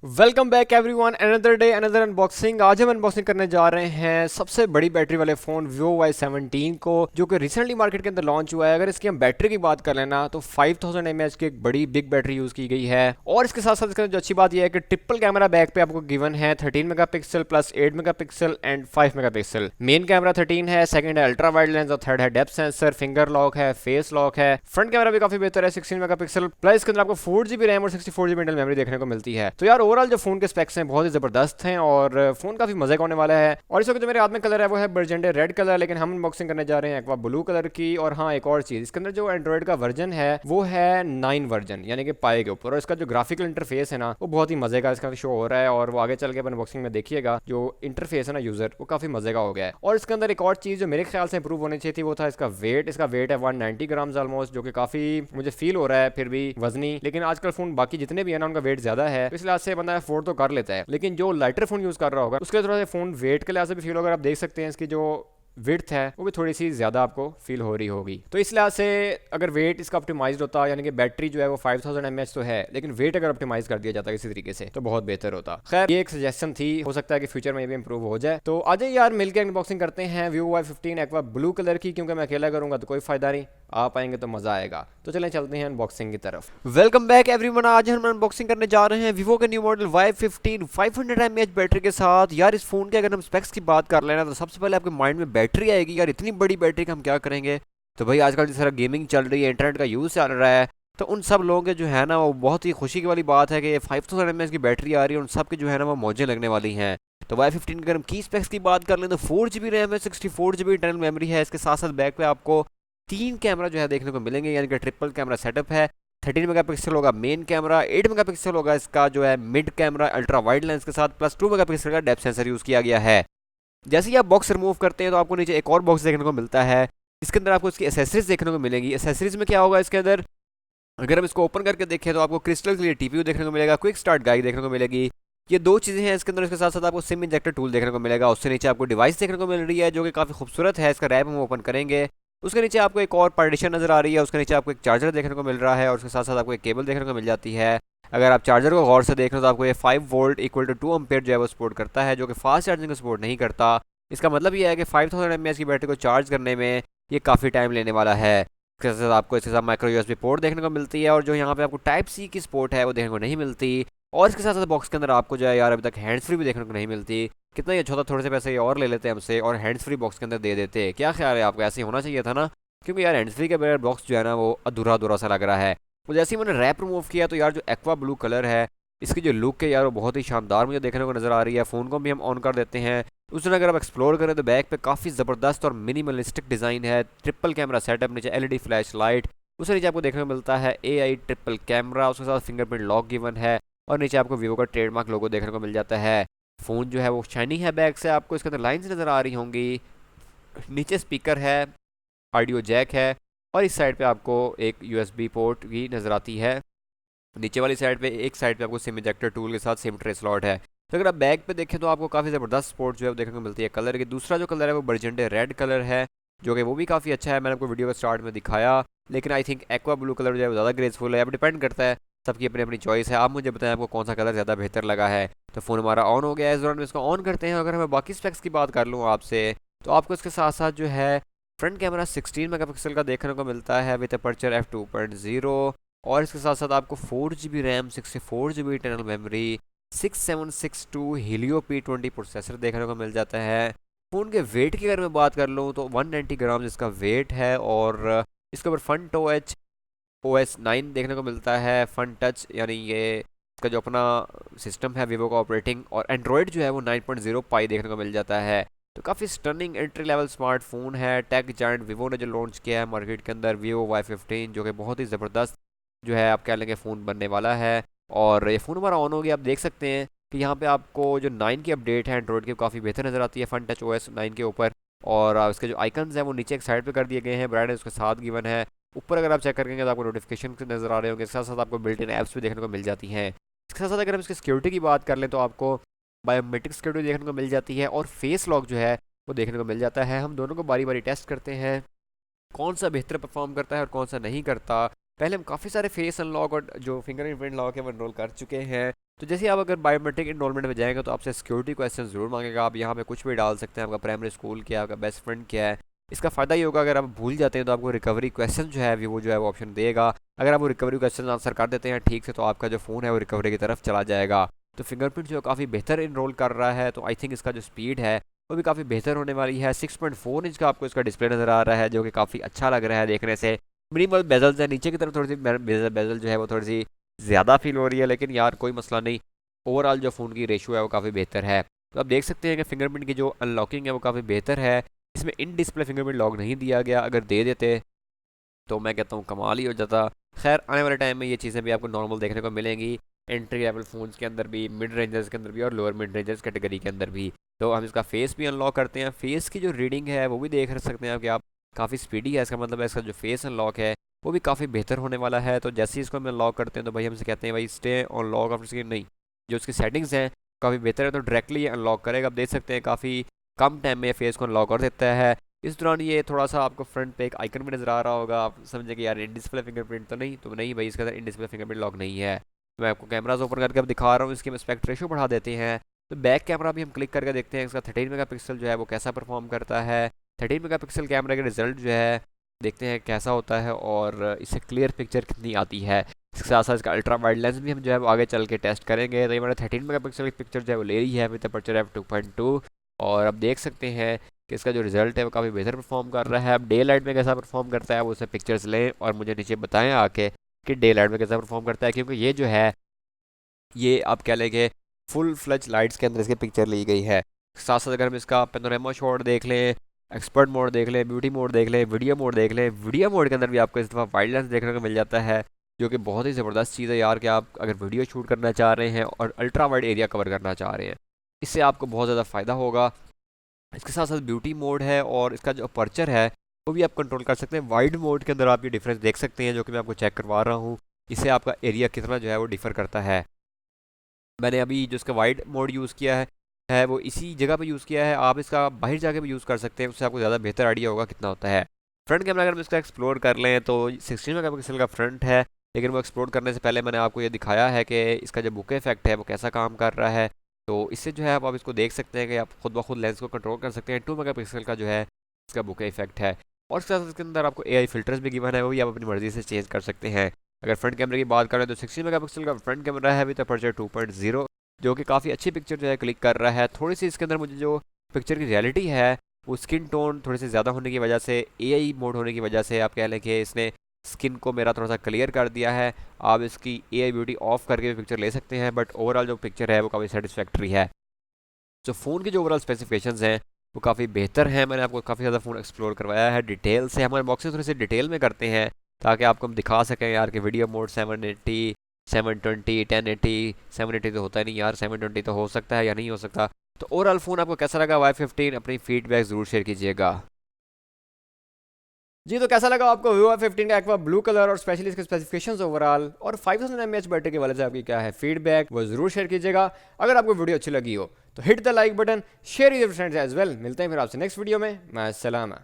Welcome back everyone, another day another unboxing. आज हम unboxing करने जा रहे हैं सबसे बड़ी बैटरी वाले फ़ोन Vivo Y17 को, जो कि रिसेंटली मार्केट के अंदर लॉन्च हुआ है। अगर इसकी हम बैटरी की बात कर लेना तो 5000 mAh की एक बड़ी बिग बैटरी यूज़ की गई है। और इसके साथ साथ इसके अंदर जो अच्छी बात यह है कि ट्रिपल कैमरा बैक पे आपको गिवन है 13 megapixel plus 8 megapixel and 5 megapixel. Main camera 13 है, सेकंड है अल्ट्रा वाइड लेंस और थर्ड है डेप्थ सेंसर, फिंगर लॉक है, फेस लॉक है। फ्रंट कैमरा भी काफी बेहतर है 16 मेगापिक्सल प्लस इसके अंदर आपको 4GB रैम और 64GB इंटरनल मेमोरी देखने को मिलती है। तो यार ओवरऑल जो फोन के स्पेक्स हैं बहुत ही जबरदस्त हैं और फोन काफी मजे का होने वाला है। और इस वक्त जो मेरे हाथ में कलर है वो है बर्जेंडे रेड कलर, लेकिन हम अनबॉक्सिंग करने जा रहे हैं एक्वा ब्लू कलर की। और हाँ, एक और चीज, इसके अंदर जो एंड्रॉइड का वर्जन है वो है 9 वर्जन, यानी कि पाए के ऊपर। और इसका जो ग्राफिकल इंटरफेस है ना वो बहुत ही मजे का इसका शो हो रहा है और वो आगे चल के अनबॉक्सिंग में देखिएगा जो इंटरफेस है ना यूजर, वो काफी मजे का हो गया है। और इसके अंदर एक और चीज जो मेरे ख्याल से इंप्रूव होनी चाहिए थी वो था इसका वेट। इसका वेट है 190 ग्राम ऑलमोस्ट, जो कि काफी मुझे फील हो रहा है फिर भी वजनी। लेकिन आजकल फोन बाकी जितने भी है ना उनका वेट ज्यादा है, तो इस लिहाज से बंदा अफोर्ड तो कर लेता है। लेकिन जो लाइटर फोन यूज कर रहा होगा उसके लिए थोड़ा सा फोन वेट के लिहाज से भी फील होगा। आप देख सकते हैं इसकी जो विड्थ है वो भी थोड़ी सी ज़्यादा आपको फील हो रही होगी। तो इस लिहाज से अगर वेट इसका ऑप्टिमाइज होता, यानी कि बैटरी जो है वो 5000 mAh तो है, लेकिन वेट अगर ऑप्टिमाइज कर दिया जाता किसी तरीके से तो बहुत बेहतर होता। खैर, ये एक सजेशन थी, हो सकता है कि फ्यूचर में ये भी इंप्रूव हो जाए। तो आज यार मिलकर अनबॉक्सिंग करते हैं Vivo Y15 aqua blue colour की, क्योंकि मैं अकेला करूंगा तो कोई फायदा नहीं, आप आएंगे तो मजा आएगा। तो चलें चलते हैं अनबॉक्सिंग की तरफ। वेलकम बैक एवरीवन, आज हम अनबॉक्सिंग करने जा रहे हैं Vivo के new model Y15 500 mAh battery के साथ। यार इस फोन के अगर हम स्पेक्स की बात कर लेना तो सबसे पहले आपके माइंड में बैटरी आएगी। यार इतनी बड़ी बैटरी का हम क्या करेंगे? तो भाई आजकल जिस तरह गेमिंग चल रही है, इंटरनेट का यूज़ चल रहा है, तो उन सब लोगों के जो है ना वो बहुत ही खुशी की वाली बात है कि 5000 mAh की बैटरी आ रही है। उन सब की जो है ना वो मौजें लगने वाली हैं। तो Y15 की अगर हम की स्पेक्स की बात कर लें तो 4GB रैम है, 64GB इंटरनल मेमोरी है। इसके साथ साथ बैक पे आपको तीन कैमरा जो है देखने को मिलेंगे, यानी कि ट्रिपल कैमरा सेटअप है। 13 मेगापिक्सल होगा मेन कैमरा, 8 मेगापिक्सल होगा इसका जो है mid camera ultra wide lens के साथ, प्लस 2 मेगापिक्सल का डेप्थ सेंसर यूज़ किया गया है। जैसे ही आप बॉक्स रिमूव करते हैं तो आपको नीचे एक और बॉक्स देखने को मिलता है। इसके अंदर आपको इसकी एसेसरीज देखने को मिलेंगी। एसेसरीज में क्या होगा इसके अंदर, अगर हम इसको ओपन करके देखें तो आपको क्रिस्टल क्लियर टीपीयू देखने को मिलेगा, क्विक स्टार्ट गाइड देखने को मिलेगी। ये दो चीज़ें हैं इसके अंदर। इसके साथ साथ आपको सिम इंजेक्टर टूल देखने को मिलेगा। उससे नीचे आपको डिवाइस देखने को मिल रही है जो कि काफ़ी खूबसूरत है। इसका रैप हम ओपन करेंगे, उसके नीचे आपको एक और पार्टीशन नजर आ रही है। उसके नीचे आपको एक चार्जर देखने को मिल रहा है और उसके साथ साथ आपको एक केबल देखने को मिल जाती है। अगर आप चार्जर को गौर से देख रहे हो तो आपको ये 5 वोल्ट इक्वल टू 2 एम्पेयर जो है वो सपोर्ट करता है, जो कि फास्ट चार्जिंग को सपोर्ट नहीं करता। इसका मतलब ये है कि 5000 mAh की बैटरी को चार्ज करने में ये काफ़ी टाइम लेने वाला है। इसके साथ आपको इसके साथ माइक्रो यूएसबी पोर्ट देखने को मिलती है, और जो यहाँ पे आपको टाइप सी की सपोर्ट है वो देखने को नहीं मिलती। और इसके साथ साथ बॉक्स के अंदर आपको जो है यार अभी तक हैंड्स फ्री भी देखने को नहीं मिलती। कितना ये अच्छा था, थोड़े से पैसे ये और ले लेते हैं हमसे और हैंड्स फ्री बॉक्स के अंदर दे देते। क्या ख्याल है आपको, ऐसे ही होना चाहिए था ना? क्योंकि यार हैंड्स फ्री के बगैर बॉक्स जो है ना वो अधूरा अधूरा सा लग रहा है। तो जैसे ही मैंने रैप रिमूव किया तो यार जो एक्वा ब्लू कलर है इसकी जो लुक है यार वो बहुत ही शानदार मुझे देखने को नजर आ रही है। फ़ोन को भी हम ऑन कर देते हैं। उस दिन अगर आप एक्सप्लोर करें तो बैक पे काफ़ी ज़बरदस्त और मिनिमलिस्टिक डिज़ाइन है। ट्रिपल कैमरा सेटअप, नीचे एलईडी फ्लैश लाइट, उसके नीचे आपको देखने को मिलता है एआई ट्रिपल कैमरा, उसके साथ फिंगरप्रिंट लॉक गिवन है, और नीचे आपको वीवो का ट्रेडमार्क लोगो देखने को मिल जाता है। फ़ोन जो है वो शाइनी है बैक से, आपको इसके अंदर लाइन्स नज़र आ रही होंगी। नीचे स्पीकर है, ऑडियो जैक है, और इस साइड पे आपको एक यूएसबी पोर्ट भी नज़र आती है। नीचे वाली साइड पे एक साइड पे आपको सिम इंजेक्टर टूल के साथ सिम ट्रे स्लॉट है। तो अगर आप बैक पे देखें तो आपको काफ़ी ज़बरदस्त स्पोर्ट जो है वो देखने को मिलती है कलर की। दूसरा जो कलर है वो बर्जेंडे रेड कलर है, जो कि वो भी काफ़ी अच्छा है। मैंने आपको वीडियो के स्टार्ट में दिखाया, लेकिन I think aqua blue colour जो है वो ज़्यादा ग्रेसफुल है। अब डिपेंड करता है, सबकी अपनी अपनी चॉइस है। आप मुझे बताएं आपको कौन सा कलर ज़्यादा बेहतर लगा है। तो फ़ोन हमारा ऑन हो गया है, इस दौरान इसको ऑन करते हैं। अगर मैं बाकी स्पेक्स की बात कर लूँ आपसे तो आपको इसके साथ साथ जो है फ्रंट कैमरा 16 मेगापिक्सल का देखने को मिलता है विद अपर्चर f2.0, और इसके साथ साथ आपको 4GB RAM, 64GB internal memory, 6762 Helio P20 processor देखने को मिल जाता है। फ़ोन के वेट की अगर मैं बात कर लूँ तो 190 ग्राम इसका वेट है, और इसके ऊपर फन OS 9 देखने को मिलता है। फन टच यानी ये इसका जो अपना सिस्टम है वीवो का ऑपरेटिंग, और एंड्रॉयड जो है वो 9.0 पाई देखने को मिल जाता है। तो काफ़ी स्टनिंग एंट्री लेवल स्मार्टफोन है। टेक जायंट वीवो ने जो लॉन्च किया है मार्केट के अंदर Vivo Y15, जो कि बहुत ही ज़बरदस्त जो है आप कह लेंगे फ़ोन बनने वाला है। और ये फ़ोन हमारा ऑन हो गया। आप देख सकते हैं कि यहाँ पे आपको जो 9 की अपडेट है एंड्रॉइड की काफ़ी बेहतर नज़र आती है फन टच OS 9 के ऊपर। और इसके जो आइकन्स हैं वो नीचे एक साइड पे कर दिए गए हैं, ब्राइटनेस उसके साथ गिवन है। ऊपर अगर आप चेक करेंगे तो आपको नोटिफिकेशन नज़र आ रहे होंगे। इसके साथ साथ आपको बिल्ट इन ऐप्स भी देखने को मिल जाती हैं। इसके साथ साथ अगर हम इसकी सिक्योरिटी की बात कर लें तो आपको बायोमेट्रिक सिक्योरिटी देखने को मिल जाती है, और फेस लॉक जो है वो देखने को मिल जाता है। हम दोनों को बारी बारी टेस्ट करते हैं कौन सा बेहतर परफॉर्म करता है और कौन सा नहीं करता। पहले हम काफ़ी सारे फेस अनलॉक और जो फिंगरप्रिंट लॉक है वो एनरोल कर चुके हैं, तो जैसे आप अगर बायोमेट्रिक इनरोलमेंट में जाएंगे तो आपसे सिक्योरिटी क्वेश्चन जरूर मांगेगा। आप यहाँ पे कुछ भी डाल सकते हैं, आपका प्राइमरी स्कूल क्या है, आपका बेस्ट फ्रेंड क्या है। इसका फ़ायदा ये होगा अगर आप भूल जाते हैं तो आपको रिकवरी क्वेश्चन जो है वो ऑप्शन देगा। अगर आप वो रिकवरी क्वेश्चन आंसर कर देते हैं ठीक से तो आपका जो फ़ोन है वो रिकवरी की तरफ चला जाएगा। तो फिंगरप्रिंट जो काफ़ी बेहतर इनरोल कर रहा है, तो आई थिंक इसका जो स्पीड है वो भी काफ़ी बेहतर होने वाली है। 6.4 इंच का आपको इसका डिस्प्ले नज़र आ रहा है जो कि काफ़ी अच्छा लग रहा है देखने से। मिनिमल बेजल्स है, नीचे की तरफ थोड़ी सी बेजल जो है वो थोड़ी सी ज़्यादा फील हो रही है, लेकिन यार कोई मसला नहीं। ओवरऑल जो फ़ोन की रेशियो है वो काफ़ी बेहतर है। तो आप देख सकते हैं कि फिंगरप्रिंट की जो अनलॉकिंग है वो काफ़ी बेहतर है। इसमें इन डिस्प्ले फिंगरप्रिंट लॉक नहीं दिया गया, अगर दे देते तो मैं कहता हूँ कमाल ही हो जाता। खैर आने वाले टाइम में ये चीज़ें भी आपको नॉर्मल देखने को मिलेंगी, एंट्री लेवल फ़ोन्स के अंदर भी, मिड रेंजर्स के अंदर भी और लोअर मिड रेंजर्स कैटेगरी के अंदर भी। तो हम इसका फेस भी अनलॉक करते हैं, फेस की जो रीडिंग है वो भी देख सकते हैं कि आप काफ़ी स्पीडी है। इसका मतलब है इसका जो फेस अनलॉक है वो भी काफ़ी बेहतर होने वाला है। तो जैसे ही इसको हम अनलॉक करते हैं तो भाई हमसे कहते हैं भाई stay on lock after screen, नहीं, जो उसकी सेटिंग्स हैं काफ़ी बेहतर है तो डायरेक्टली ये अनलॉक करेगा। आप देख सकते हैं काफ़ी कम टाइम में फेस को अनलॉक कर देता है। इस दौरान ये थोड़ा सा आपको फ्रंट पे एक आइकन भी नज़र आ रहा होगा, आप समझे कि यार इन डिस्प्ले फिंगरप्रिंट तो नहीं, तो नहीं भाई इसके अंदर इन डिस्प्ले फिंगरप्रिंट लॉक नहीं है। मैं आपको कैमराज ओपन करके अब दिखा रहा हूँ, इसकी हम एस्पेक्ट रेशियो बढ़ा देते हैं। तो बैक कैमरा भी हम क्लिक करके देखते हैं इसका 13 मेगापिक्सल जो है वो कैसा परफॉर्म करता है। 13 मेगापिक्सल कैमरा का रिजल्ट जो है देखते हैं कैसा होता है और इससे क्लियर पिक्चर कितनी आती है। इसके साथ साथ इसका अल्ट्रा वाइड लेंस भी हम जो है वो आगे चल के टेस्ट करेंगे। तो ये हमारा 13 मेगापिक्सल की पिक्चर जो है वो ले रही है विद अपर्चर f2.2, और अब देख सकते हैं कि इसका जो रिजल्ट है वो काफ़ी बेहतर परफॉर्म कर रहा है। अब डे लाइट में कैसा परफॉर्म करता है वो उससे पिक्चर्स लें और मुझे नीचे बताएं आके कि डे लाइट में कैसा परफॉर्म करता है, क्योंकि ये जो है ये आप कह लेंगे फुल फ्लैश लाइट्स के अंदर इसकी पिक्चर ली गई है। साथ साथ अगर हम इसका पेनोरामा शॉट देख लें, एक्सपर्ट मोड देख लें, ब्यूटी मोड देख लें, वीडियो मोड देख लें, वीडियो मोड के अंदर भी आपको इस दफ़ा वाइड लेंस देखने को मिल जाता है, जो कि बहुत ही ज़बरदस्त चीज़ है यार कि आप अगर वीडियो शूट करना चाह रहे हैं और अल्ट्रा वाइड एरिया कवर करना चाह रहे हैं, इससे आपको बहुत ज़्यादा फ़ायदा होगा। इसके साथ साथ ब्यूटी मोड है और इसका जो अपर्चर है वो भी आप कंट्रोल कर सकते हैं। वाइड मोड के अंदर आप ये डिफरेंस देख सकते हैं जो कि मैं आपको चेक करवा रहा हूँ, इससे आपका एरिया कितना जो है वो डिफ़र करता है। मैंने अभी जो इसका वाइड मोड यूज़ किया है वो इसी जगह पे यूज़ किया है, आप इसका बाहर जाके भी यूज़ कर सकते हैं, उससे आपको ज़्यादा बेहतर आइडिया होगा कितना होता है। फ्रंट कैमरा अगर हम इसका एक्सप्लोर कर लें तो 16 मेगापिक्सल का फ्रंट है, लेकिन वो एक्सप्लोर करने से पहले मैंने आपको ये दिखाया है कि इसका जो बुके इफेक्ट है वो कैसा काम कर रहा है। तो इससे जो है आप इसको देख सकते हैं कि आप खुद ब खुद लेंस को कंट्रोल कर सकते हैं। 2 मेगापिक्सल का जो है इसका बुके इफेक्ट है, और इसके साथ इसके अंदर आपको एआई फिल्टर्स भी गिवन है, वो भी आप अपनी मर्जी से चेंज कर सकते हैं। अगर फ्रंट कैमरे की बात करें तो 16 मेगापिक्सल का फ्रंट कैमरा है विद अपर्चर 2.0, जो कि काफ़ी अच्छी पिक्चर जो है क्लिक कर रहा है। थोड़ी सी इसके अंदर मुझे जो पिक्चर की रियलिटी है वो स्किन टोन थोड़ी सी ज़्यादा होने की वजह से, एआई मोड होने की वजह से आप कह लें कि इसने स्किन को मेरा थोड़ा सा क्लियर कर दिया है। आप इसकी एआई ब्यूटी ऑफ करके भी पिक्चर ले सकते हैं, बट ओवरऑल जो पिक्चर है वो काफ़ी सेटिस्फैक्ट्री है। जो फ़ोन की जो ओवरऑल स्पेसिफिकेशंस हैं वो काफ़ी बेहतर हैं। मैंने आपको काफ़ी ज़्यादा फ़ोन एक्सप्लोर करवाया है डिटेल से। हमारे बॉक्सेस थोड़ी सी डिटेल में करते हैं ताकि आपको हम दिखा सकें यार कि वीडियो मोड 780, 720, 1080, 780 तो होता ही नहीं यार, 720 तो हो सकता है या नहीं हो सकता। तो ओवरऑल फ़ोन आपको कैसा लगा Y15, अपनी फीडबैक ज़रूर शेयर कीजिएगा। जी, तो कैसा लगा आपको Vivo Y15 का एक्वा ब्लू कलर और स्पेशली इसके स्पेसिफिकेशंस ओवरऑल, और 5000 mAh बैटरी के वाले से आपकी क्या है फीडबैक, वो जरूर शेयर कीजिएगा। अगर आपको वीडियो अच्छी लगी हो तो hit the like button, share with your friends as well. मिलते हैं फिर आपसे नेक्स्ट वीडियो में, मां अस्सलामा।